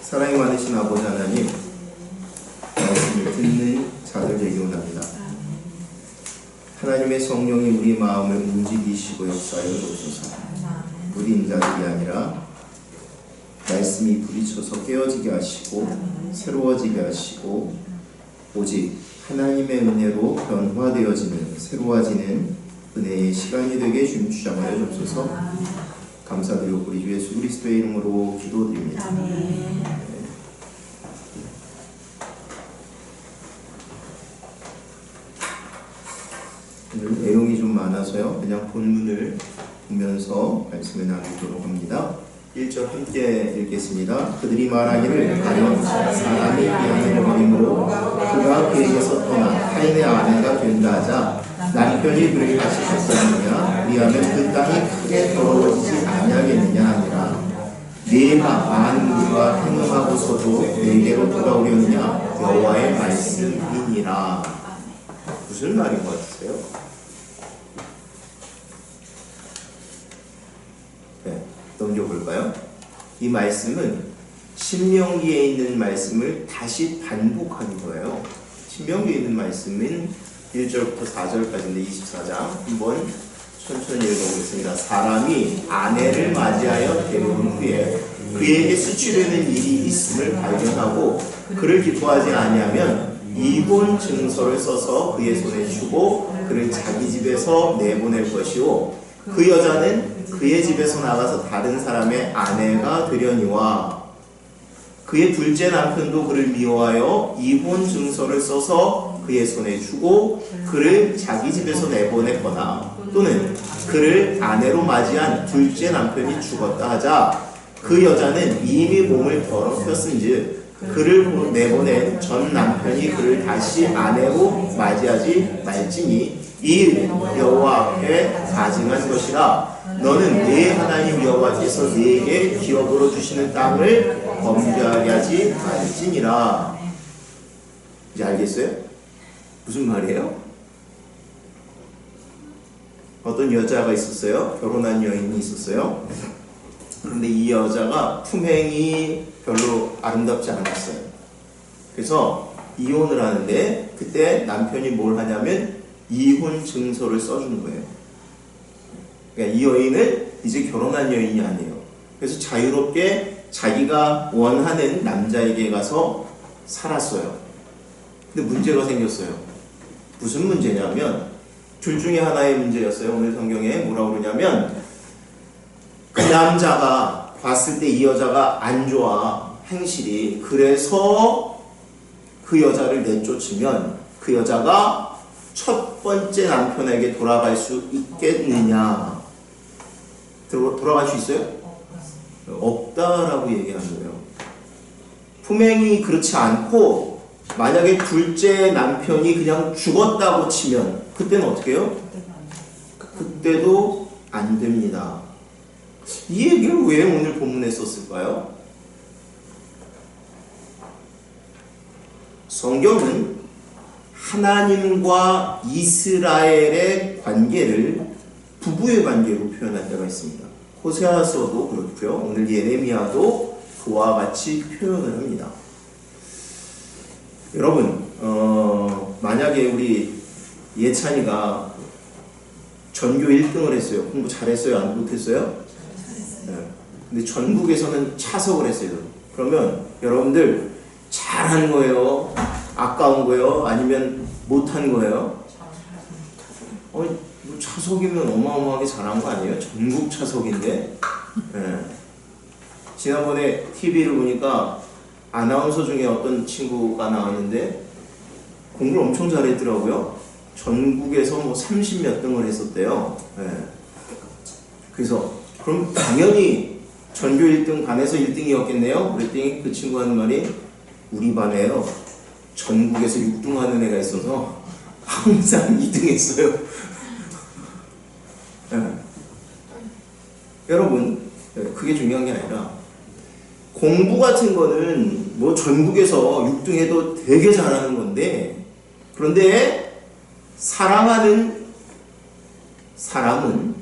사랑이 많으신 아버지 하나님, 말씀을 듣는 자들 되기 원합니다. 하나님의 성령이 우리 마음을 움직이시고 역사하여 주옵소서. 무딘 자들이 아니라 말씀이 부딪혀서 깨어지게 하시고 새로워지게 하시고 오직 하나님의 은혜로 변화되어지는 새로워지는 은혜의 시간이 되게 주님 주장하여 주옵소서. 감사드리고 우리 주 예수 그리스도의 이름으로 기도드립니다. 오늘 내용이 좀 많아서요, 그냥 본문을 보면서 말씀을 나누도록 합니다. 1절 함께 읽겠습니다. 그들이 말하기를 가령 사람이 그 아내를 버림으로 그가 그에게서 떠나 타인의 아내가 된다 하자 남편이 그를 다시 찾사느냐 위하면 그 땅이 크게 더러워지지 아니하겠느냐 하니라. 네가 많은 물과 행음하고서도 내게로 돌아오려느냐 여호와의 말씀이니라. 무슨 말인 것 같으세요? 네, 넘겨볼까요? 이 말씀은 신명기에 있는 말씀을 다시 반복하는 거예요. 신명기에 있는 말씀은 1절부터 4절까지인데 24장 한번 천천히 읽어보겠습니다. 사람이 아내를 맞이하여 데려온 후에 그에게 수치되는 일이 있음을 발견하고 그를 기뻐하지 아니하면 이혼 증서를 써서 그의 손에 주고 그를 자기 집에서 내보낼 것이요 그 여자는 그의 집에서 나가서 다른 사람의 아내가 되려니와 그의 둘째 남편도 그를 미워하여 이혼 증서를 써서 그의 손에 주고 그를 자기 집에서 내보냈거나 또는 그를 아내로 맞이한 둘째 남편이 죽었다 하자 그 여자는 이미 몸을 더럽혔은즉 그를 내보낸 전 남편이 그를 다시 아내로 맞이하지 말지니 이 여호와 앞에 가증한 것이라. 너는 네 하나님 여호와께서 네게 기업으로 주시는 땅을 범죄하게 하지 말지니라. 이제 알겠어요? 무슨 말이에요? 어떤 여자가 있었어요. 결혼한 여인이 있었어요. 그런데 이 여자가 품행이 별로 아름답지 않았어요. 그래서 이혼을 하는데 그때 남편이 뭘 하냐면 이혼 증서를 써주는 거예요. 그러니까 이 여인은 이제 결혼한 여인이 아니에요. 그래서 자유롭게 자기가 원하는 남자에게 가서 살았어요. 근데 문제가 생겼어요. 무슨 문제냐면 둘 중에 하나의 문제였어요. 오늘 성경에 뭐라고 그러냐면 그 남자가 봤을 때 이 여자가 안 좋아, 행실이. 그래서 그 여자를 내쫓으면 그 여자가 첫 번째 남편에게 돌아갈 수 있겠느냐? 돌아갈 수 있어요? 없다라고 얘기하는 거예요. 품행이 그렇지 않고 만약에 둘째 남편이 그냥 죽었다고 치면 그때는 어떻게 해요? 그때도 안 됩니다. 이 얘기를 왜 오늘 본문에 썼을까요? 성경은 하나님과 이스라엘의 관계를 부부의 관계로 표현할 때가 있습니다. 호세아서도 그렇고요. 오늘 예레미야도 그와 같이 표현을 합니다. 여러분, 만약에 우리 예찬이가 전교 1등을 했어요. 공부 잘했어요? 안 못했어요? 네. 근데 전국에서는 차석을 했어요. 그러면 여러분들 잘한 거예요? 아까운 거예요? 아니면 못한 거예요? 차석이면 어마어마하게 잘한 거 아니에요? 전국 차석인데. 네. 지난번에 TV를 보니까 아나운서 중에 어떤 친구가 나왔는데 공부를 엄청 잘했더라고요. 전국에서 뭐 30몇 등을 했었대요. 네. 그래서 그럼 당연히 전교 1등 반에서 1등이었겠네요. 그랬더니 그 친구 하는 말이 우리 반에요 전국에서 6등 하는 애가 있어서 항상 2등 했어요. 네. 여러분, 그게 중요한 게 아니라 공부 같은 거는 뭐 전국에서 6등 해도 되게 잘하는 건데, 그런데 사랑하는 사람은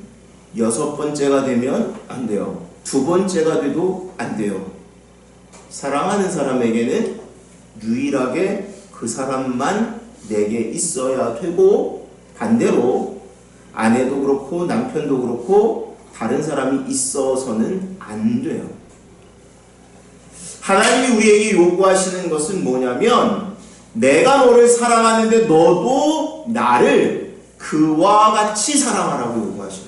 6번째가 되면 안 돼요. 2번째가 돼도 안 돼요. 사랑하는 사람에게는 유일하게 그 사람만 내게 있어야 되고, 반대로 아내도 그렇고 남편도 그렇고 다른 사람이 있어서는 안 돼요. 하나님이 우리에게 요구하시는 것은 뭐냐면, 내가 너를 사랑하는데 너도 나를 그와 같이 사랑하라고 요구하시는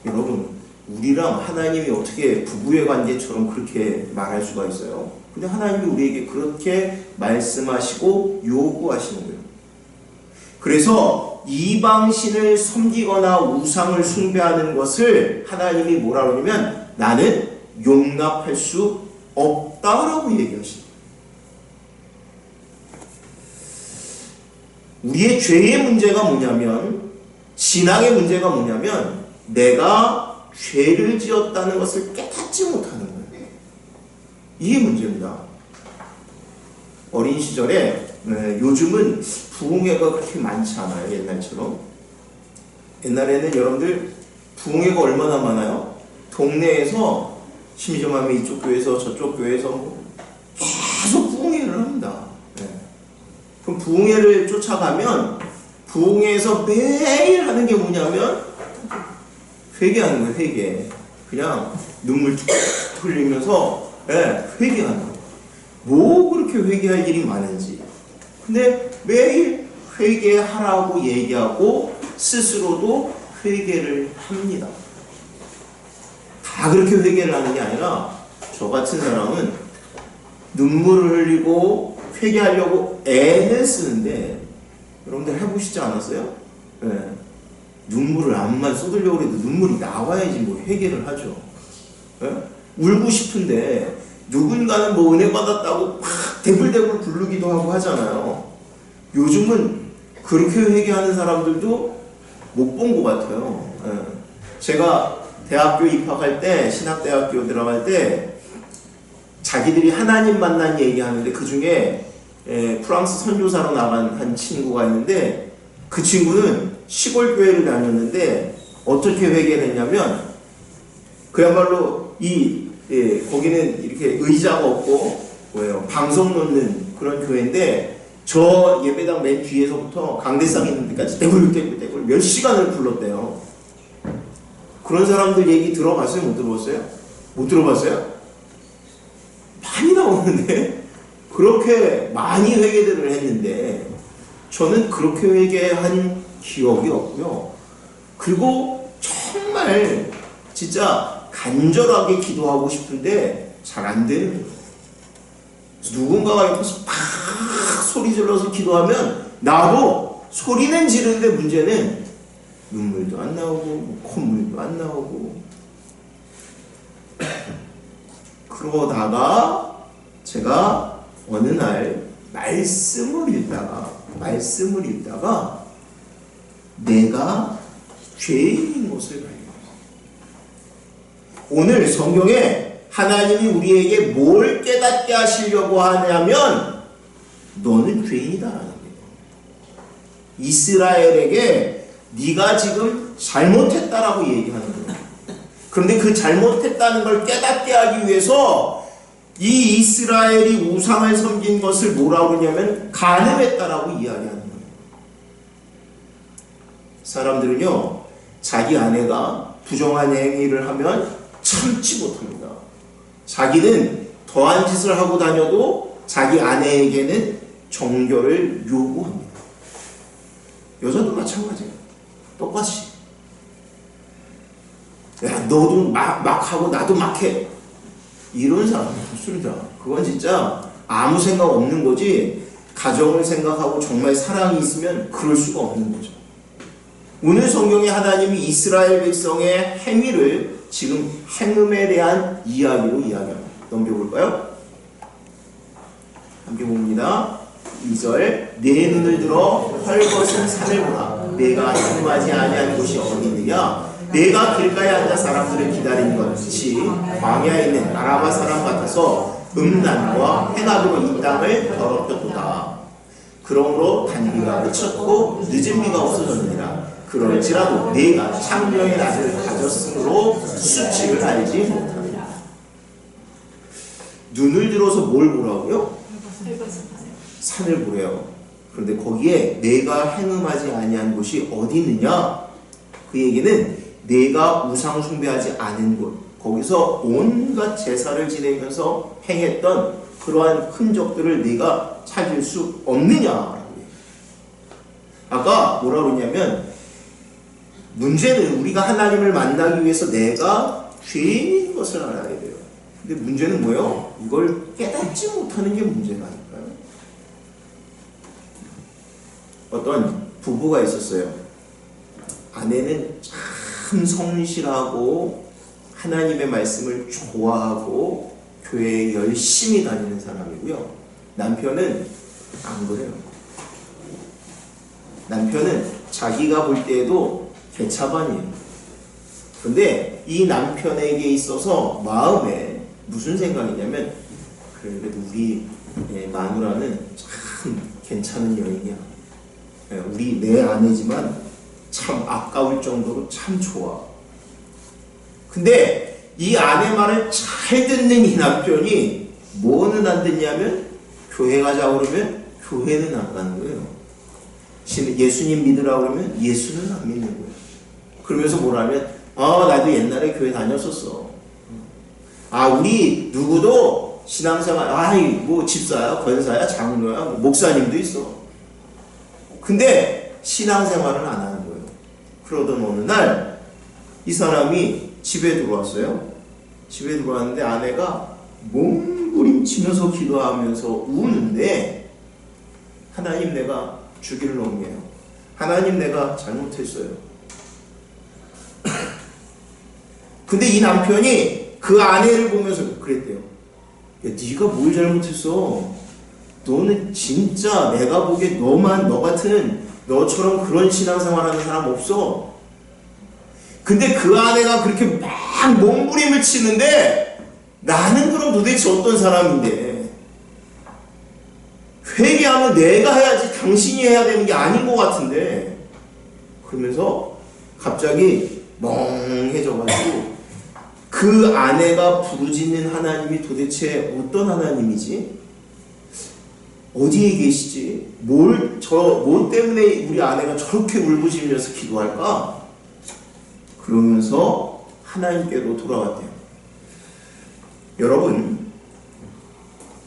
거예요. 여러분, 우리랑 하나님이 어떻게 부부의 관계처럼 그렇게 말할 수가 있어요? 근데 하나님이 우리에게 그렇게 말씀하시고 요구하시는 거예요. 그래서 이방신을 섬기거나 우상을 숭배하는 것을 하나님이 뭐라고 하냐면, 나는 용납할 수 없다라고 얘기하시는 거예요. 우리의 죄의 문제가 뭐냐면, 신앙의 문제가 뭐냐면, 내가 죄를 지었다는 것을 깨닫지 못하는 거예요. 이게 문제입니다. 어린 시절에, 요즘은 부흥회가 그렇게 많지 않아요. 옛날처럼. 옛날에는 여러분들 부흥회가 얼마나 많아요? 동네에서 심지어만 이쪽 교회에서 저쪽 교회에서 계속 부흥회를 합니다. 그럼 부흥회를 쫓아가면 부흥회에서 매일 하는 게 뭐냐면 회개하는 거예요. 회개. 그냥 눈물 툭 흘리면서 회개하는 거예요. 뭐 그렇게 회개할 일이 많은지. 근데 매일 회개하라고 얘기하고 스스로도 회개를 합니다. 다 그렇게 회개를 하는 게 아니라, 저 같은 사람은 눈물을 흘리고 회개하려고 애를 쓰는데, 여러분들 해보시지 않았어요? 눈물을 암만 쏟으려고 해도 눈물이 나와야지 뭐 회개를 하죠. 울고 싶은데 누군가는 뭐 은혜 받았다고 막 대굴대굴 부르기도 하고 하잖아요. 요즘은 그렇게 회개하는 사람들도 못 본 것 같아요. 제가 대학교 입학할 때, 신학대학교 들어갈 때 자기들이 하나님 만난 얘기하는데, 그 중에 프랑스 선교사로 나간 한 친구가 있는데, 그 친구는 시골 교회를 다녔는데 어떻게 회개를 했냐면, 그야말로 거기는 이렇게 의자가 없고 방송 놓는 그런 교회인데, 저 예배당 맨 뒤에서부터 강대상 있는 데까지 떼굴떼굴 몇 시간을 불렀대요. 그런 사람들 얘기 들어봤어요? 못 들어봤어요? 못 들어봤어요? 많이 나오는데, 그렇게 많이 회개들을 했는데 저는 그렇게 회개한 기억이 없고요. 그리고 정말 진짜 간절하게 기도하고 싶은데 잘 안 되는 거예요. 누군가가 옆에서 팍 소리 질러서 기도하면 나도 소리는 지르는데, 문제는 눈물도 안 나오고 콧물도 안 나오고. 그러다가 제가 어느 날 말씀을 읽다가 내가 죄인인 것을 발견했어요. 오늘 성경에 하나님이 우리에게 뭘 깨닫게 하시려고 하냐면, 너는 죄인이다라는 거예요. 이스라엘에게 네가 지금 잘못했다라고 얘기하는 거예요. 그런데 그 잘못했다는 걸 깨닫게 하기 위해서 이 이스라엘이 우상을 섬긴 것을 뭐라고 하냐면 간음했다라고 이야기하는 거예요. 사람들은요, 자기 아내가 부정한 행위를 하면 참지 못합니다. 자기는 더한 짓을 하고 다녀도 자기 아내에게는 정결을 요구합니다. 여자도 마찬가지예요. 똑같이. 야, 너도 막 하고 나도 막 해. 이런 사람은 없습니다. 그건 진짜 아무 생각 없는 거지, 가정을 생각하고 정말 사랑이 있으면 그럴 수가 없는 거죠. 오늘 성경에 하나님이 이스라엘 백성의 행위를 지금 행음에 대한 이야기로 이야기합니다. 넘겨볼까요? 함께 봅니다. 2절. 내 눈을 들어 헐벗은 산을 보라. 내가 행음하지 아니한 곳이 어디느냐? 내가 길가에 앉아 사람들을 기다리는 것 같이 광야에 있는 아라바 사람 같아서 음란과 행악으로 이 땅을 더럽혔도다. 그러므로 단비가 그쳤고 늦은 비가 없어졌느니라. 그럴지라도 내가 창녀의 낯을 가졌으므로 수칙을 알지 못하느니라. 눈을 들어서 뭘 보라고요? 산을 보래요. 그런데 거기에 내가 행음하지 아니한 곳이 어디 있느냐? 그 얘기는 내가 우상 숭배하지 않은 곳, 거기서 온갖 제사를 지내면서 행했던 그러한 흔적들을 내가 찾을 수 없느냐라고 해요. 아까 뭐라 그러냐면 문제는 우리가 하나님을 만나기 위해서 내가 죄인인 것을 알아야 돼요. 근데 문제는 뭐예요? 이걸 깨닫지 못하는 게 문제라니까요. 어떤 부부가 있었어요. 아내는 참 성실하고 하나님의 말씀을 좋아하고 교회에 열심히 다니는 사람이고요. 남편은 안 그래요. 남편은 자기가 볼 때에도 개차반이에요. 그런데 이 남편에게 있어서 마음에 무슨 생각이냐면, 그래도 우리 마누라는 참 괜찮은 여인이야. 우리 내 아내지만 참 아까울 정도로 참 좋아. 근데 이 아내 말을 잘 듣는 이 남편이 뭐는 안 듣냐면, 교회 가자고 그러면 교회는 안 가는 거예요. 예수님 믿으라고 그러면 예수는 안 믿는 거예요. 그러면서 뭐라면, 나도 옛날에 교회 다녔었어. 우리 누구도 신앙생활, 뭐 집사야, 권사야, 장로야, 뭐 목사님도 있어. 근데 신앙생활은 안 하는 거예요. 그러던 어느 날 이 사람이 집에 들어왔어요. 집에 들어왔는데 아내가 몸부림치면서 기도하면서 우는데, 하나님 내가 죽일 놈이에요. 하나님 내가 잘못했어요. 근데 이 남편이 그 아내를 보면서 그랬대요. 야, 네가 뭘 잘못했어? 너는 진짜 내가 보기에 너 같은 너처럼 그런 신앙생활하는 사람 없어. 근데 그 아내가 그렇게 막 몸부림을 치는데, 나는 그럼 도대체 어떤 사람인데? 회개하면 내가 해야지 당신이 해야 되는 게 아닌 것 같은데. 그러면서 갑자기 멍해져가지고 그 아내가 부르짖는 하나님이 도대체 어떤 하나님이지? 어디에 계시지? 뭐 때문에 우리 아내가 저렇게 울부짖으면서 기도할까? 그러면서 하나님께로 돌아왔대요. 여러분,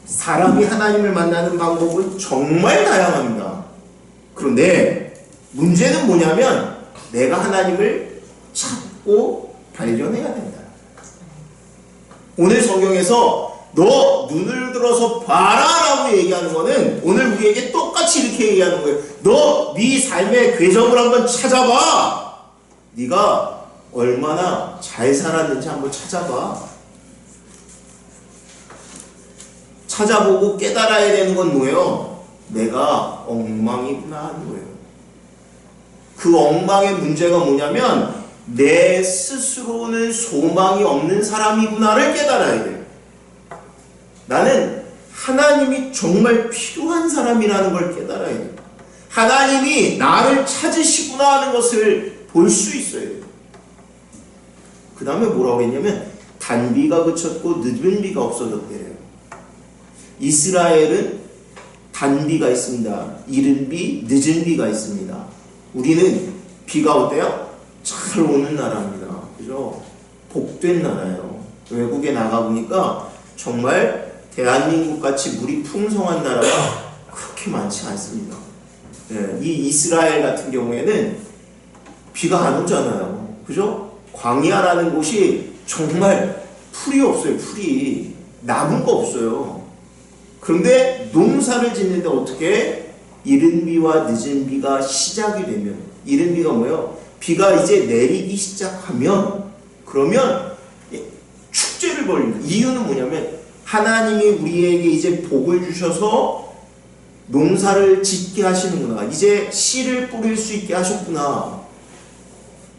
사람이 하나님을 만나는 방법은 정말 다양합니다. 그런데 문제는 뭐냐면, 내가 하나님을 찾고 발견해야 된다. 오늘 성경에서 너 눈을 들어서 봐라라고 얘기하는 거는 오늘 우리에게 똑같이 이렇게 얘기하는 거예요. 너 네 삶의 궤적을 한번 찾아봐. 네가 얼마나 잘 살았는지 한번 찾아봐. 찾아보고 깨달아야 되는 건 뭐예요? 내가 엉망이구나 하는 거예요. 그 엉망의 문제가 뭐냐면, 내 스스로는 소망이 없는 사람이구나를 깨달아야 돼요. 나는 하나님이 정말 필요한 사람이라는 걸 깨달아야 돼요. 하나님이 나를 찾으시구나 하는 것을 볼 수 있어요. 그 다음에 뭐라고 했냐면, 단비가 그쳤고 늦은 비가 없어졌대요. 이스라엘은 단비가 있습니다. 이른 비, 늦은 비가 있습니다. 우리는 비가 어때요? 잘 오는 나라입니다. 그죠? 복된 나라예요. 외국에 나가보니까 정말 대한민국 같이 물이 풍성한 나라가 그렇게 많지 않습니다. 이 이스라엘 같은 경우에는 비가 안 오잖아요. 그죠? 광야라는 곳이 정말 풀이 없어요. 풀이. 남은 거 없어요. 그런데 농사를 짓는데 어떻게? 이른 비와 늦은 비가 시작이 되면, 이른 비가 뭐예요? 비가 이제 내리기 시작하면, 그러면 축제를 벌립니다. 이유는 뭐냐면, 하나님이 우리에게 이제 복을 주셔서 농사를 짓게 하시는구나. 이제 씨를 뿌릴 수 있게 하셨구나.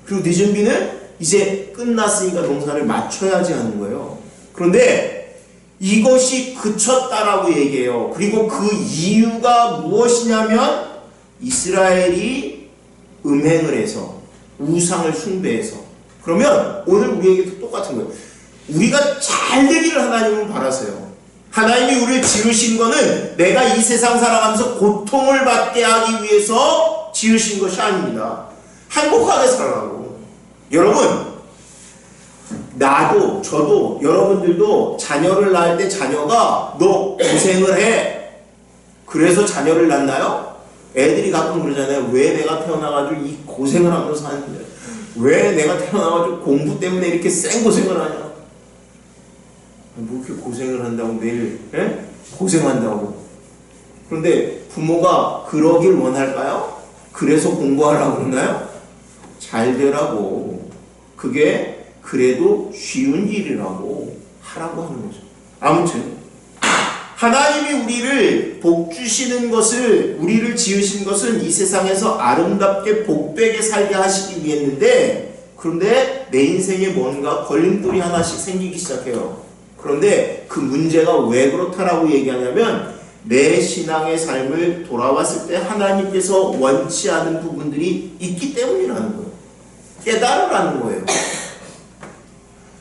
그리고 늦은 비는 이제 끝났으니까 농사를 맞춰야지 하는 거예요. 그런데 이것이 그쳤다라고 얘기해요. 그리고 그 이유가 무엇이냐면, 이스라엘이 음행을 해서, 우상을 숭배해서. 그러면 오늘 우리에게도 똑같은 거예요. 우리가 잘 되기를 하나님은 바라세요. 하나님이 우리를 지으신 거는 내가 이 세상 살아가면서 고통을 받게 하기 위해서 지으신 것이 아닙니다. 행복하게 살아가고. 여러분, 나도 저도 여러분들도 자녀를 낳을 때 자녀가 너 고생을 해, 그래서 자녀를 낳나요? 애들이 가끔 그러잖아요. 왜 내가 태어나가지고 이 고생을 하면서 사는데, 왜 내가 태어나가지고 공부 때문에 이렇게 생고생을 하냐? 뭐 이렇게 고생을 한다고 매일 고생한다고. 그런데 부모가 그러길 원할까요? 그래서 공부하라고 그러나요? 잘 되라고. 그게 그래도 쉬운 일이라고 하라고 하는 거죠. 아무튼 하나님이 우리를 복 주시는 것을, 우리를 지으신 것은 이 세상에서 아름답게 복되게 살게 하시기 위했는데, 그런데 내 인생에 뭔가 걸림돌이 하나씩 생기기 시작해요. 그런데 그 문제가 왜 그렇다라고 얘기하냐면, 내 신앙의 삶을 돌아왔을 때 하나님께서 원치 않은 부분들이 있기 때문이라는 거예요. 깨달으라는 거예요.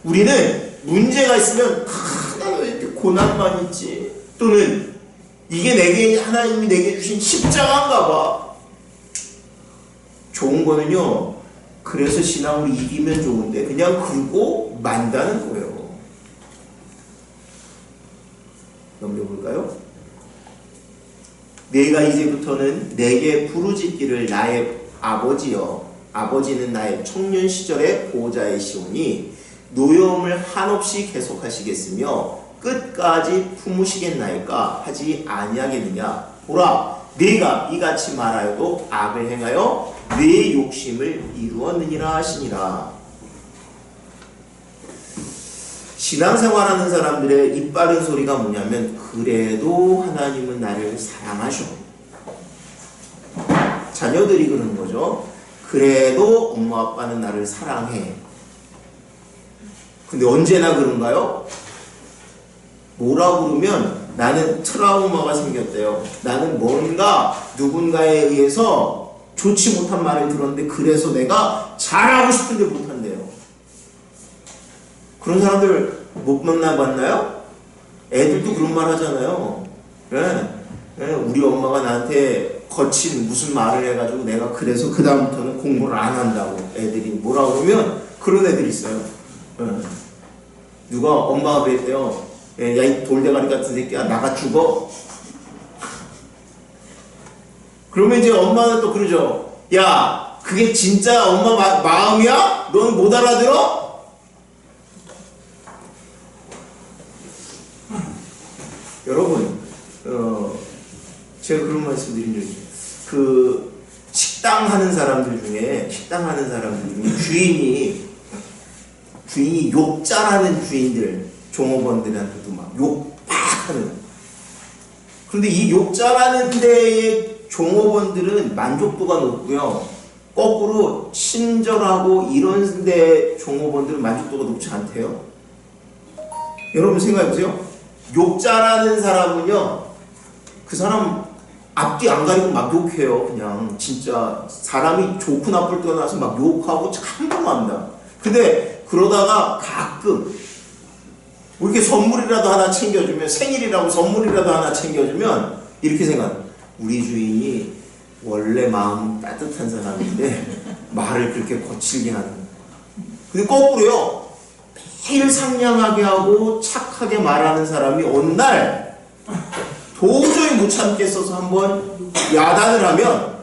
우리는 문제가 있으면 나는 왜 이렇게 고난만 있지? 또는 이게 내게, 하나님이 내게 주신 십자가인가 봐. 좋은 거는요, 그래서 신앙으로 이기면 좋은데 그냥 그러고 만다는 거예요. 넘겨볼까요? 내가 이제부터는 내게 부르짖기를 나의 아버지여, 아버지는 나의 청년 시절의 보호자이시오니 노여움을 한없이 계속하시겠으며 끝까지 품으시겠나이까 하지 아니하겠느냐. 보라, 네가 이같이 말하여도 악을 행하여 네 욕심을 이루었느니라 하시니라. 신앙생활하는 사람들의 입 바른 소리가 뭐냐면, 그래도 하나님은 나를 사랑하셔. 자녀들이 그러는 거죠. 그래도 엄마 아빠는 나를 사랑해. 근데 언제나 그런가요? 뭐라고 그러면 나는 트라우마가 생겼대요. 나는 뭔가 누군가에 의해서 좋지 못한 말을 들었는데 그래서 내가 잘하고 싶은데 못한대요. 그런 사람들 못 만나봤나요? 애들도 그런 말 하잖아요. 우리 엄마가 나한테 거친 무슨 말을 해가지고 내가 그래서 그 다음부터는 공부를 안 한다고 애들이 뭐라고 그러면 그런 애들이 있어요. 누가 엄마가 그랬대요. 야, 이 돌대가리 같은 새끼야, 나가 죽어? 그러면 이제 엄마는 또 그러죠. 야, 그게 진짜 엄마 마음이야? 너는 못 알아들어? 여러분, 제가 그런 말씀 드린 적이 있어요. 그 식당 하는 사람들 중에 주인이 욕 잘하는 주인들, 종업원들한테도 막 욕 팍 하는. 그런데 이 욕 잘하는 데의 종업원들은 만족도가 높고요. 거꾸로 친절하고 이런 데 종업원들은 만족도가 높지 않대요. 여러분 생각해보세요. 욕 잘하는 사람은요, 그 사람 앞뒤 안 가리고 막 욕해요. 그냥 진짜 사람이 좋고 나쁠 떠나서 막 욕하고 참담합니다. 근데 그러다가 가끔 뭐 이렇게 선물이라도 하나 챙겨주면, 생일이라고 선물이라도 하나 챙겨주면 이렇게 생각해요. 우리 주인이 원래 마음 따뜻한 사람인데 말을 그렇게 거칠게 하는. 근데 거꾸로요, 매일 상냥하게 하고 착하게 말하는 사람이 어느 날 도저히 못 참겠어서 한번 야단을 하면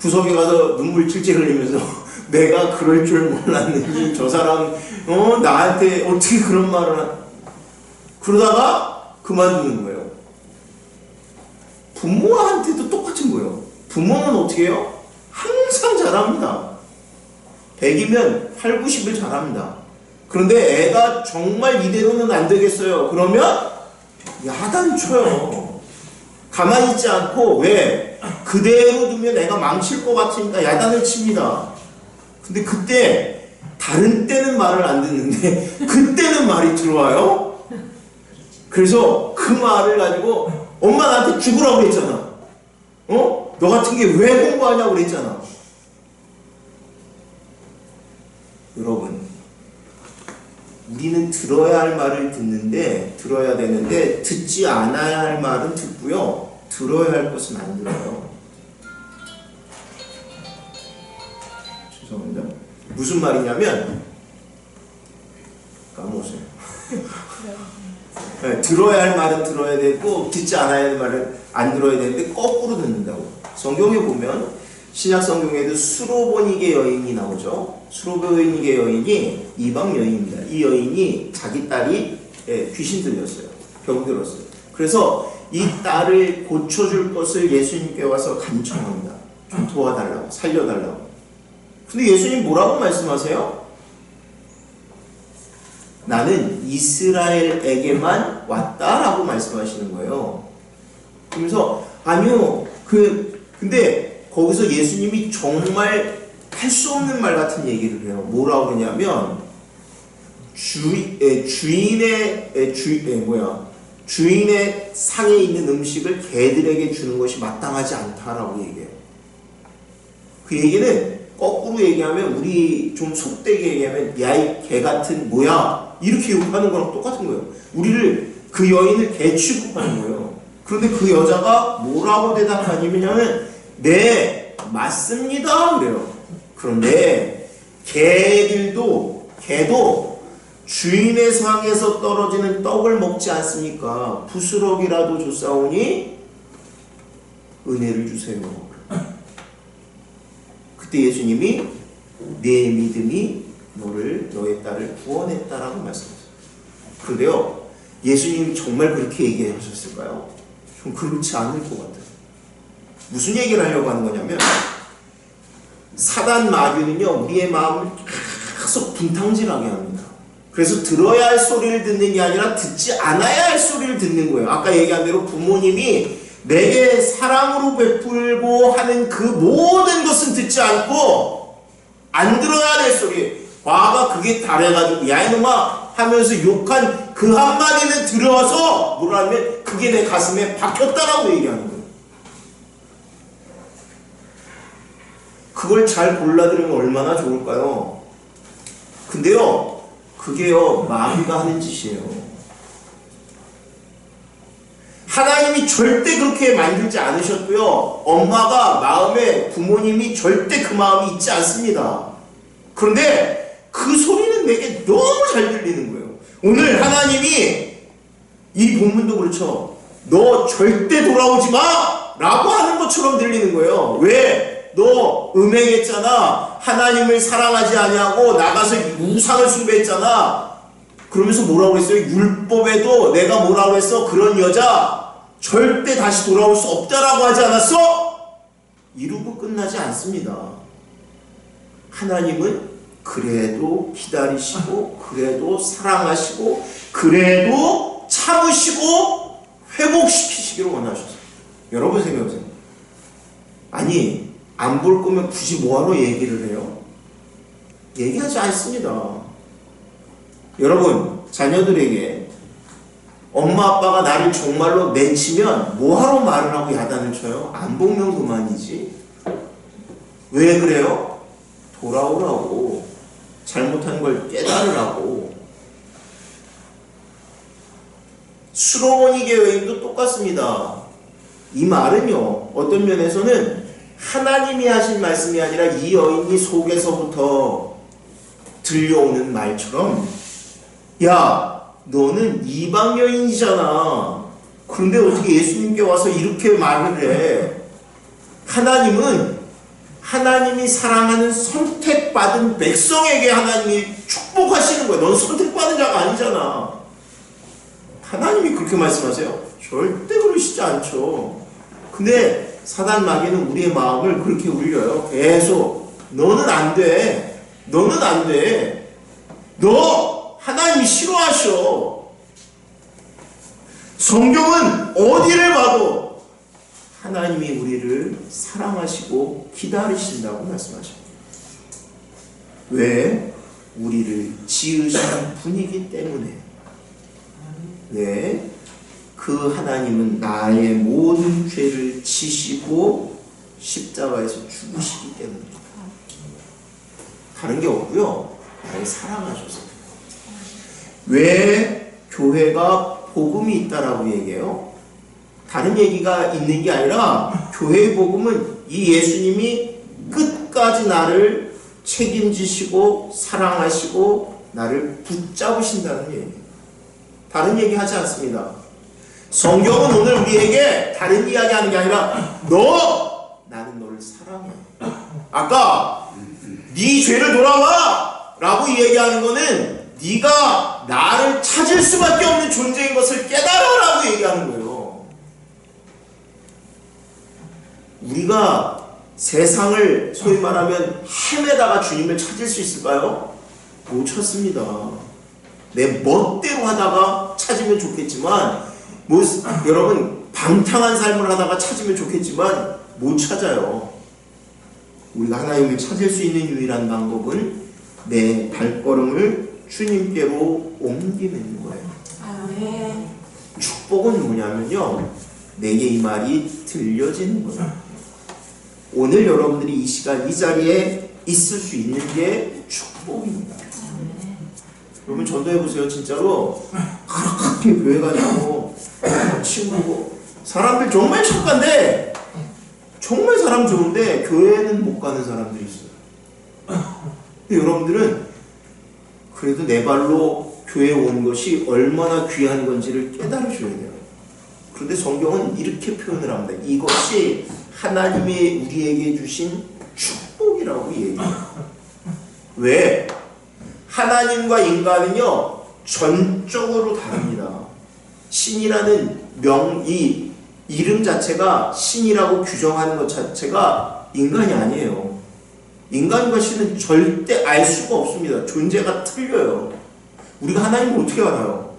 구석에 가서 눈물 찔찔 흘리면서 내가 그럴 줄 몰랐는지 저 사람 나한테 어떻게 그런 말을 그러다가 그만두는 거예요. 부모한테도 똑같은 거예요. 부모는 어떻게 해요? 항상 잘합니다. 100이면 8, 90을 잘합니다. 그런데 애가 정말 이대로는 안 되겠어요. 그러면 야단 쳐요. 가만히 있지 않고, 왜? 그대로 두면 애가 망칠 것 같으니까 야단을 칩니다. 근데 그때 다른 때는 말을 안 듣는데 그때는 말이 들어와요. 그래서 그 말을 가지고 엄마 나한테 죽으라고 그랬잖아. 너 같은 게 왜 공부하냐고 그랬잖아. 여러분, 우리 우리는 들어야 할 말을 들어야 되는데 듣지 않아야 할 말은 듣고요. 들어야 할 것은 안 들어요. 죄송합니다. 무슨 말이냐면 까먹었어요. 네, 들어야 할 말은 들어야 되고 듣지 않아야 할 말은 안 들어야 되는데 거꾸로 듣는다고. 성경에 보면 신약 성경에도 수로보니게 여인이 나오죠. 수로보니게 여인이 이방 여인입니다. 이 여인이 자기 딸이 귀신 들렸어요. 병 들었어요. 그래서 이 딸을 고쳐줄 것을 예수님께 와서 간청합니다. 좀 도와달라고, 살려달라고. 근데 예수님 뭐라고 말씀하세요? 나는 이스라엘에게만 왔다라고 말씀하시는 거예요. 그러면서 아니요, 근데 거기서 예수님이 정말 할 수 없는 말 같은 얘기를 해요. 뭐라고 그러냐면 주인의 상에 있는 음식을 개들에게 주는 것이 마땅하지 않다라고 얘기해요. 그 얘기는 거꾸로 얘기하면, 우리 좀 속되게 얘기하면 야 이 개 같은 뭐야 이렇게 욕하는 거랑 똑같은 거예요. 그 여인을 개 취급하는 거예요. 그런데 그 여자가 뭐라고 대답하냐면 네 맞습니다 그래요. 그런데 개도 주인의 상에서 떨어지는 떡을 먹지 않습니까? 부스러기라도 줬사오니 은혜를 주세요. 그때 예수님이 내 믿음이 너의 딸을 구원했다라고 말씀하셨어요. 그런데요, 예수님이 정말 그렇게 얘기하셨을까요? 좀 그렇지 않을 것 같아요. 무슨 얘기를 하려고 하는 거냐면, 사단 마귀는요 우리의 마음을 계속 분탕질하게 합니다. 그래서 들어야 할 소리를 듣는 게 아니라 듣지 않아야 할 소리를 듣는 거예요. 아까 얘기한 대로 부모님이 내게 사랑으로 베풀고 하는 그 모든 것은 듣지 않고 안 들어야 될 소리, 화가 그게 달해가지고 야 이놈아 하면서 욕한 그 한마디는 들어와서 뭐라 하면 그게 내 가슴에 박혔다라고 얘기하는 거예요. 그걸 잘 골라들으면 얼마나 좋을까요? 근데요, 그게요 마귀가 하는 짓이에요. 하나님이 절대 그렇게 만들지 않으셨고요, 엄마가 마음에, 부모님이 절대 그 마음이 있지 않습니다. 그런데 그 소리는 내게 너무 잘 들리는 거예요. 오늘 하나님이 이 본문도 그렇죠. 너 절대 돌아오지 마! 라고 하는 것처럼 들리는 거예요. 왜? 너 음행했잖아. 하나님을 사랑하지 아니하고 나가서 우상을 숭배했잖아. 그러면서 뭐라고 했어요? 율법에도 내가 뭐라고 했어? 그런 여자 절대 다시 돌아올 수 없다라고 하지 않았어? 이루고 끝나지 않습니다. 하나님은 그래도 기다리시고, 그래도 사랑하시고, 그래도 참으시고 회복시키시기를 원하셨어요. 여러분 생각해보세요. 아니, 안 볼 거면 굳이 뭐하러 얘기를 해요? 얘기하지 않습니다. 여러분, 자녀들에게 엄마 아빠가 나를 정말로 내치면 뭐하러 말을 하고 야단을 쳐요? 안 보면 그만이지. 왜 그래요? 돌아오라고, 잘못한 걸 깨달으라고. 수로보니게 여인도 똑같습니다. 이 말은요, 어떤 면에서는 하나님이 하신 말씀이 아니라 이 여인이 속에서부터 들려오는 말처럼, 야, 너는 이방 여인이잖아. 그런데 어떻게 예수님께 와서 이렇게 말을 해? 하나님이 사랑하는 선택받은 백성에게 하나님이 축복하시는 거야. 넌 선택받은 자가 아니잖아. 하나님이 그렇게 말씀하세요? 절대 그러시지 않죠. 근데 사단 마귀는 우리의 마음을 그렇게 울려요. 계속 너는 안 돼. 너는 안 돼. 너 하나님이 싫어하셔. 성경은 어디를 봐도 하나님이 우리를 사랑하시고 기다리신다고 말씀하십니다. 왜? 우리를 지으신 분이기 때문에. 왜? 그 하나님은 나의 모든 죄를 지시고 십자가에서 죽으시기 때문입니다. 다른 게 없고요. 나를 사랑하셔서. 왜 교회가 복음이 있다라고 얘기해요? 다른 얘기가 있는 게 아니라 교회의 복음은 이 예수님이 끝까지 나를 책임지시고 사랑하시고 나를 붙잡으신다는 얘기예요. 다른 얘기 하지 않습니다. 성경은 오늘 우리에게 다른 이야기 하는 게 아니라 나는 너를 사랑해. 아까 네 죄를 돌아와 라고 얘기하는 거는 네가 나를 찾을 수밖에 없는 존재인 것을 깨달아라고 얘기하는 거예요. 우리가 세상을 소위 말하면 헤매다가 주님을 찾을 수 있을까요? 못 찾습니다. 내 멋대로 하다가 찾으면 좋겠지만 여러분 방탕한 삶을 하다가 찾으면 좋겠지만 못 찾아요. 우리가 하나님을 찾을 수 있는 유일한 방법은 내 발걸음을 주님께로 옮기는 거예요. 아멘. 축복은 뭐냐면요, 내게 이 말이 들려지는 거예요. 오늘 여러분들이 이 시간 이 자리에 있을 수 있는 게 축복입니다. 여러분 전도해보세요. 진짜로 그렇게 교회 가냐고 친구고 사람들 정말 착한데 정말 사람 좋은데 교회는 못 가는 사람들이 있어요. 근데 여러분들은 그래도 내 발로 교회에 온 것이 얼마나 귀한 건지를 깨달으셔야 돼요. 그런데 성경은 이렇게 표현을 합니다. 이것이 하나님이 우리에게 주신 축복이라고 얘기해요. 왜? 하나님과 인간은요 전적으로 다릅니다. 신이라는 이 이름 자체가 신이라고 규정하는 것 자체가 인간이 아니에요. 인간과 신은 절대 알 수가 없습니다. 존재가 틀려요. 우리가 하나님을 어떻게 알아요?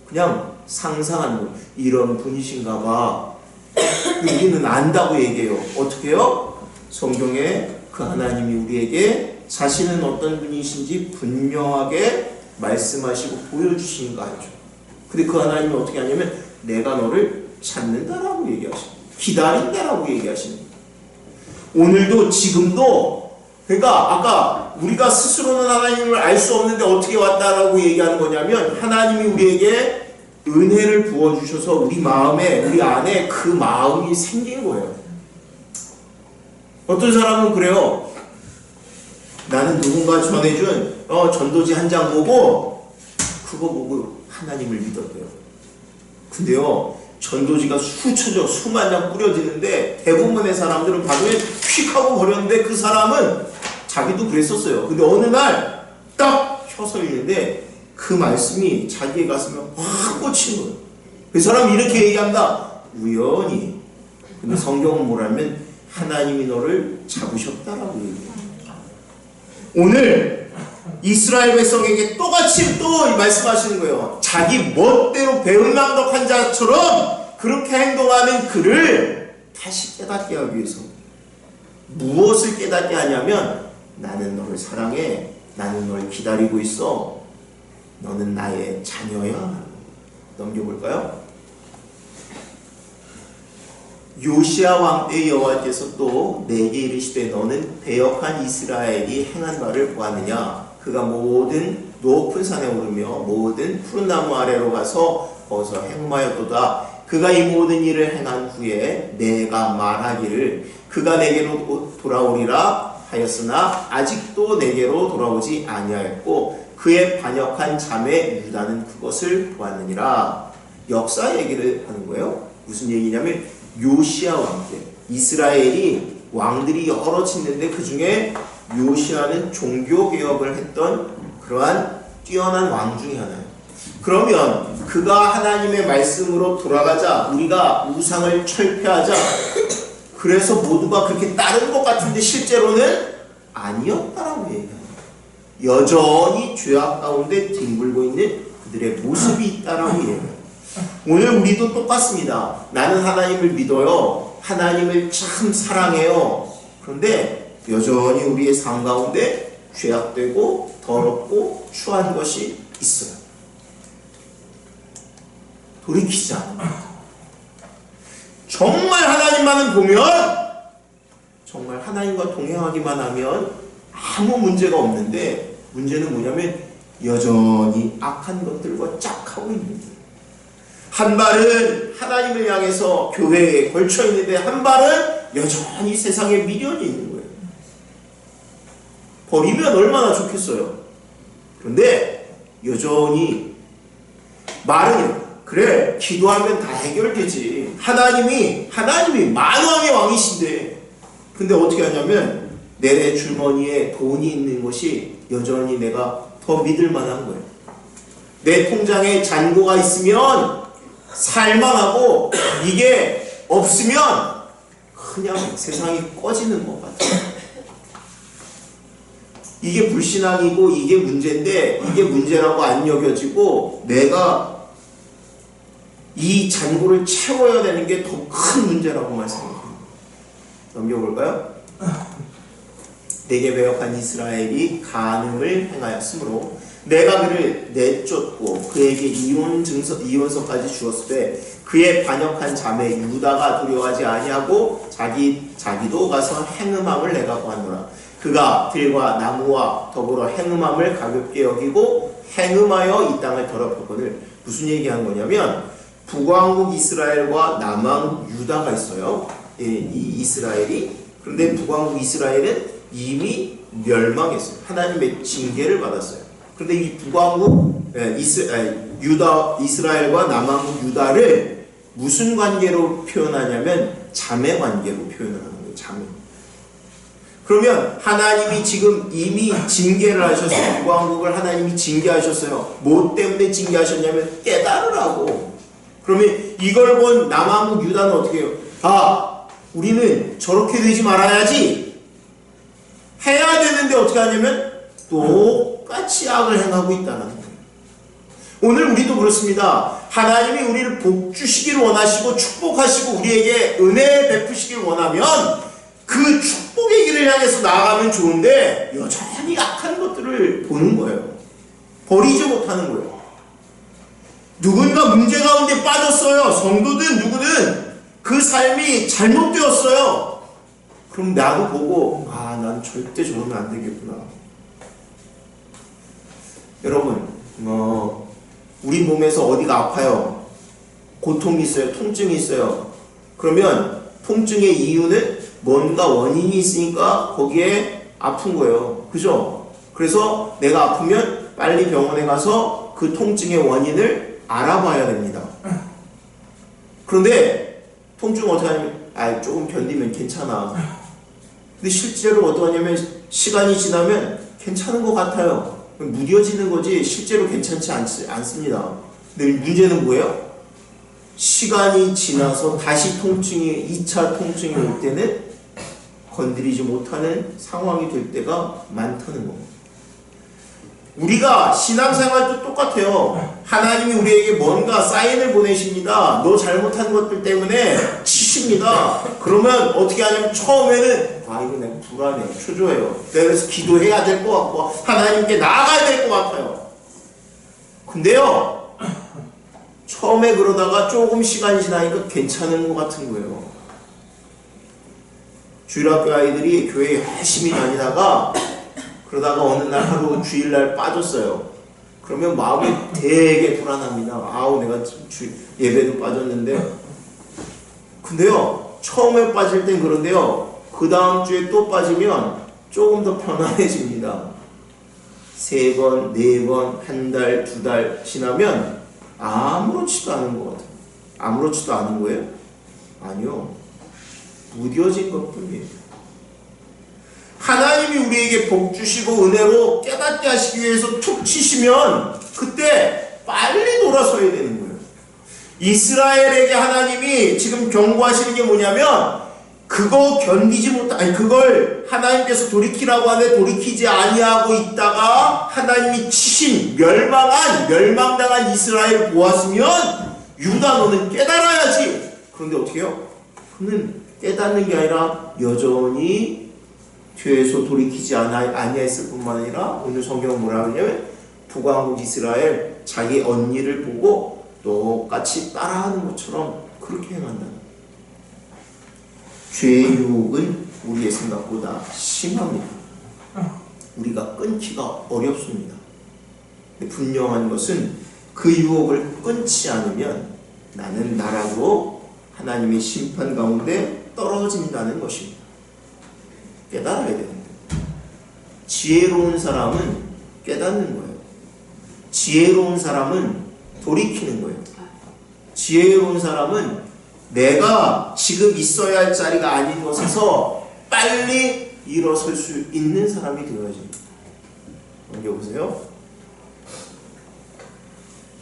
그냥 상상하는 거예요. 이런 분이신가 봐. 우리는 안다고 얘기해요. 어떻게 해요? 성경에 그 하나님이 우리에게 자신은 어떤 분이신지 분명하게 말씀하시고 보여주시는 거 알죠. 근데 그 하나님이 어떻게 하냐면 내가 너를 찾는다라고 얘기하십니다. 기다린다라고 얘기하십니다. 오늘도 지금도 그러니까 아까 우리가 스스로는 하나님을 알 수 없는데 어떻게 왔다라고 얘기하는 거냐면 하나님이 우리에게 은혜를 부어주셔서 우리 마음에 우리 안에 그 마음이 생긴 거예요. 어떤 사람은 그래요. 나는 누군가 전해준 전도지 한 장 보고 그거 보고 하나님을 믿었대요. 근데요 전도지가 수만 장 뿌려지는데 대부분의 사람들은 받으면 휙 하고 버렸는데 그 사람은 자기도 그랬었어요. 근데 어느 날 딱 펴서 있는데 그 말씀이 자기의 가슴에 확 꽂힌 거예요. 그 사람이 이렇게 얘기한다. 우연히. 근데 성경은 뭐라면 하나님이 너를 잡으셨다라고 얘기해요. 오늘 이스라엘 백성에게 똑같이 또 말씀하시는 거예요. 자기 멋대로 배은망덕한 자처럼 그렇게 행동하는 그를 다시 깨닫게 하기 위해서 무엇을 깨닫게 하냐면 나는 너를 사랑해. 나는 너를 기다리고 있어. 너는 나의 자녀야. 넘겨볼까요? 요시야 왕 때 여호와께서 또 내게 이르시되 너는 배역한 이스라엘이 행한 바를 보았느냐. 그가 모든 높은 산에 오르며 모든 푸른 나무 아래로 가서 거기서 행마였도다. 그가 이 모든 일을 행한 후에 내가 말하기를 그가 내게로 돌아오리라 하였으나 아직도 내게로 돌아오지 아니하였고 그의 반역한 자매 유다는 그것을 보았느니라. 역사 얘기를 하는 거예요. 무슨 얘기냐면 요시야 왕 때 이스라엘이 왕들이 여러 있는데 그 중에 요시야는 종교개혁을 했던 그러한 뛰어난 왕 중에 하나예요. 그러면 그가 하나님의 말씀으로 돌아가자 우리가 우상을 철폐하자 그래서 모두가 그렇게 따른 것 같은데 실제로는 아니었다라고 얘기합니다. 여전히 죄악 가운데 뒹굴고 있는 그들의 모습이 있다라고 얘기합니다. 오늘 우리도 똑같습니다. 나는 하나님을 믿어요. 하나님을 참 사랑해요. 그런데 여전히 우리의 삶 가운데 죄악되고 더럽고 추한 것이 있어요. 돌이키지 않습니다. 정말 하나님만을 보면 정말 하나님과 동행하기만 하면 아무 문제가 없는데 문제는 뭐냐면 여전히 악한 것들과 짝하고 있는 거예요. 한 발은 하나님을 향해서 교회에 걸쳐 있는데 한 발은 여전히 세상에 미련이 있는 거예요. 버리면 얼마나 좋겠어요. 그런데 여전히 말은 그래 기도하면 다 해결되지. 하나님이 만왕의 왕이신데 근데 어떻게 하냐면 내 주머니에 돈이 있는 것이 여전히 내가 더 믿을 만한 거예요. 내 통장에 잔고가 있으면 살만하고 이게 없으면 그냥 세상이 꺼지는 것 같아요. 이게 불신앙이고 이게 문제인데 이게 문제라고 안 여겨지고 내가 이 잔고를 채워야 되는 게 더 큰 문제라고 말씀드립니다. 넘겨볼까요? 내게 배역한 이스라엘이 간음을 행하였으므로 내가 그를 내쫓고 그에게 이혼서까지 주었을 때 그의 반역한 자매 유다가 두려워하지 아니하고 자기도 가서 행음함을 내가 보았노라. 그가 들과 나무와 더불어 행음함을 가볍게 여기고 행음하여 이 땅을 더럽혔거늘. 무슨 얘기한 거냐면 북왕국 이스라엘과 남왕국 유다가 있어요. 이 이스라엘이. 그런데 북왕국 이스라엘은 이미 멸망했어요. 하나님의 징계를 받았어요. 그런데 이 북왕국 이스라엘과 남왕국 유다를 무슨 관계로 표현하냐면 자매 관계로 표현하는 거예요. 자매. 그러면 하나님이 지금 이미 징계를 하셨어요. 북왕국을 하나님이 징계하셨어요. 뭐 때문에 징계하셨냐면 깨달으라고. 그러면 이걸 본 남왕국 유다는 어떻게 해요? 아, 우리는 저렇게 되지 말아야지 해야 되는데 어떻게 하냐면 똑같이 악을 행하고 있다는 거예요. 오늘 우리도 그렇습니다. 하나님이 우리를 복 주시길 원하시고 축복하시고 우리에게 은혜 베푸시길 원하면 그 축복의 길을 향해서 나아가면 좋은데 여전히 악한 것들을 보는 거예요. 버리지 못하는 거예요. 누군가 문제 가운데 빠졌어요. 성도든 누구든 그 삶이 잘못되었어요. 그럼 나도 보고 아, 난 절대 저러면 안 되겠구나. 여러분 우리 몸에서 어디가 아파요? 고통이 있어요. 통증이 있어요. 그러면 통증의 이유는 뭔가 원인이 있으니까 거기에 아픈 거예요. 그죠? 그래서 내가 아프면 빨리 병원에 가서 그 통증의 원인을 알아봐야 됩니다. 그런데 통증 어떻게 하냐면 조금 견디면 괜찮아. 근데 실제로 어떻게 하냐면 시간이 지나면 괜찮은 것 같아요. 무뎌지는 거지 실제로 괜찮지 않습니다. 근데 문제는 뭐예요? 시간이 지나서 다시 2차 통증이 올 때는 건드리지 못하는 상황이 될 때가 많다는 겁니다. 우리가 신앙생활도 똑같아요. 하나님이 우리에게 뭔가 사인을 보내십니다. 너 잘못한 것들 때문에 치십니다. 그러면 어떻게 하냐면 처음에는 이거 내가 불안해, 초조해요. 내가 그래서 기도해야 될 것 같고 하나님께 나아가야 될 것 같아요. 근데요 처음에 그러다가 조금 시간이 지나니까 괜찮은 것 같은 거예요. 주일학교 아이들이 교회 열심히 다니다가 그러다가 어느 날 하루 주일날 빠졌어요. 그러면 마음이 되게 불안합니다. 내가 예배도 빠졌는데. 근데요 처음에 빠질 땐 그런데요 그 다음 주에 또 빠지면 조금 더 편안해집니다. 3번, 4번, 한 달, 2달 지나면 아무렇지도 않은 것 같아요. 아무렇지도 않은 거예요? 아니요. 무뎌진 것뿐이에요. 하나님이 우리에게 복 주시고 은혜로 깨닫게 하시기 위해서 툭 치시면 그때 빨리 돌아서야 되는 거예요. 이스라엘에게 하나님이 지금 경고하시는 게 뭐냐면 그거 견디지 그걸 하나님께서 돌이키라고 하는데 돌이키지 아니하고 있다가 하나님이 치신 멸망당한 이스라엘을 보았으면 유다 너는 깨달아야지. 그런데 어떻게 해요? 그는 깨닫는 게 아니라 여전히 뒤에서 돌이키지 아니했을 뿐만 아니라 오늘 성경은 뭐라 하냐면 북왕국 이스라엘 자기 언니를 보고 똑같이 따라하는 것처럼 그렇게 행한다. 죄의 유혹은 우리의 생각보다 심합니다. 우리가 끊기가 어렵습니다. 분명한 것은 그 유혹을 끊지 않으면 나는 나라로 하나님의 심판 가운데 떨어진다는 것입니다. 깨달아야 됩니다. 지혜로운 사람은 깨닫는 거예요. 지혜로운 사람은 돌이키는 거예요. 지혜로운 사람은 내가 지금 있어야 할 자리가 아닌 곳에서 빨리 일어설 수 있는 사람이 되어야지. 여보세요?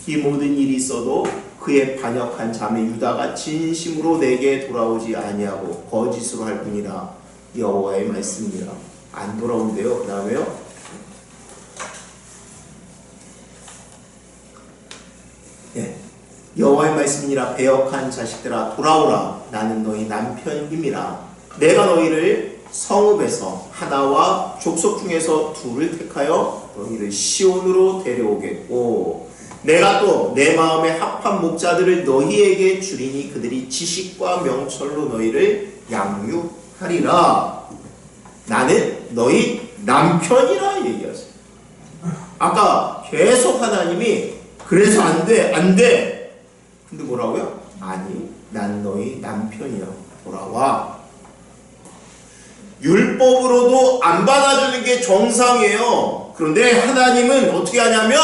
이 모든 일이 있어도 그의 반역한 자매 유다가 진심으로 내게 돌아오지 아니하고 거짓으로 할 뿐이라 여호와의 말씀이라. 안 돌아온대요. 그 다음에요. 예. 여호와의 말씀이니라. 배역한 자식들아 돌아오라. 나는 너희 남편임이라. 내가 너희를 성읍에서 하나와 족속 중에서 둘을 택하여 너희를 시온으로 데려오겠고 내가 또 내 마음에 합한 목자들을 너희에게 주리니 그들이 지식과 명철로 너희를 양육하리라. 나는 너희 남편이라 얘기하세요. 아까 계속 하나님이 그래서 안 돼. 근데 뭐라고요? 아니, 난 너희 남편이야. 돌아와. 율법으로도 안 받아주는 게 정상이에요. 그런데 하나님은 어떻게 하냐면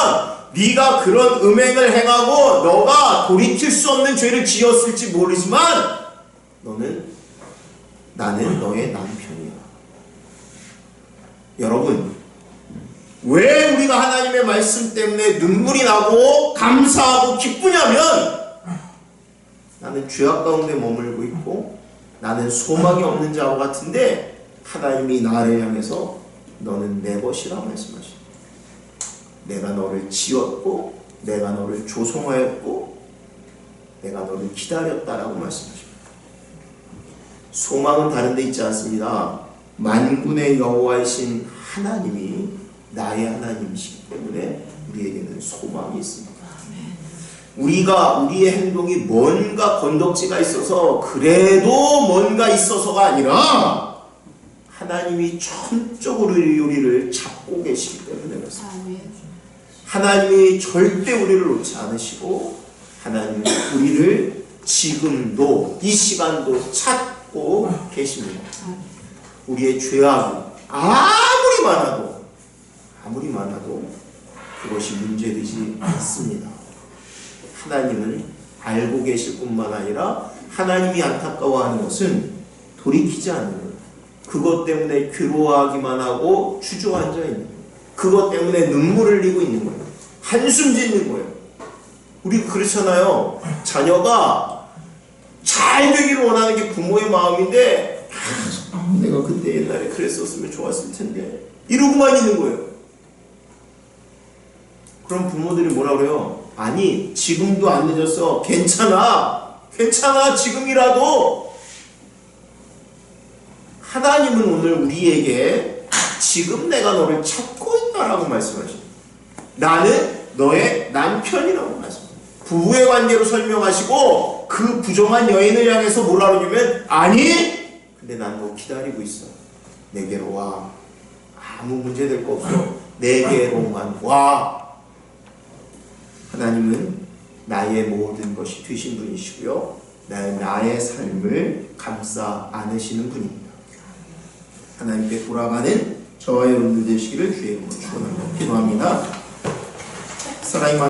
네가 그런 음행을 행하고 너가 돌이킬 수 없는 죄를 지었을지 모르지만 나는 너의 남편이야. 여러분, 왜 우리가 하나님의 말씀 때문에 눈물이 나고 감사하고 기쁘냐면 나는 죄악 가운데 머물고 있고 나는 소망이 없는 자와 같은데 하나님이 나를 향해서 너는 내 것이라 말씀하십니다. 내가 너를 지었고 내가 너를 조성하였고 내가 너를 기다렸다라고 말씀하십니다. 소망은 다른 데 있지 않습니다. 만군의 여호와이신 하나님이 나의 하나님이시기 때문에 우리에게는 소망이 있습니다. 우리가 우리의 행동이 뭔가 건덕지가 있어서 그래도 뭔가 있어서가 아니라 하나님이 전적으로 우리를 잡고 계시기 때문에 그렇습니다. 하나님이 절대 우리를 놓지 않으시고 하나님은 우리를 지금도 이 시간도 찾고 계십니다. 우리의 죄악이 아무리 많아도 그것이 문제되지 않습니다. 하나님은 알고 계실 뿐만 아니라 하나님이 안타까워하는 것은 돌이키지 않는 거예요. 그것 때문에 괴로워하기만 하고 주저앉아 있는 거예요. 그것 때문에 눈물을 흘리고 있는 거예요. 한숨 짓는 거예요. 우리가 그렇잖아요. 자녀가 잘 되기를 원하는 게 부모의 마음인데 내가 그때 옛날에 그랬었으면 좋았을 텐데 이러고만 있는 거예요. 그럼 부모들이 뭐라 그래요? 아니, 지금도 안 늦었어. 괜찮아, 지금이라도. 하나님은 오늘 우리에게 지금 내가 너를 찾고 있다라고 말씀하십니다. 나는 너의 남편이라고 말씀합니다. 부부의 관계로 설명하시고 그 부정한 여인을 향해서 뭐라 그러냐면 아니, 근데 난 너 기다리고 있어. 내게로 와. 아무 문제 될 거 없어. 내게로만 와. 하나님은 나의 모든 것이 되신 분이시고요. 나의 삶을 감싸 안으시는 분입니다. 하나님께 돌아가는 저와 여러분들 되시기를 주의 이름으로 축원합니다. 기도합니다. 사랑이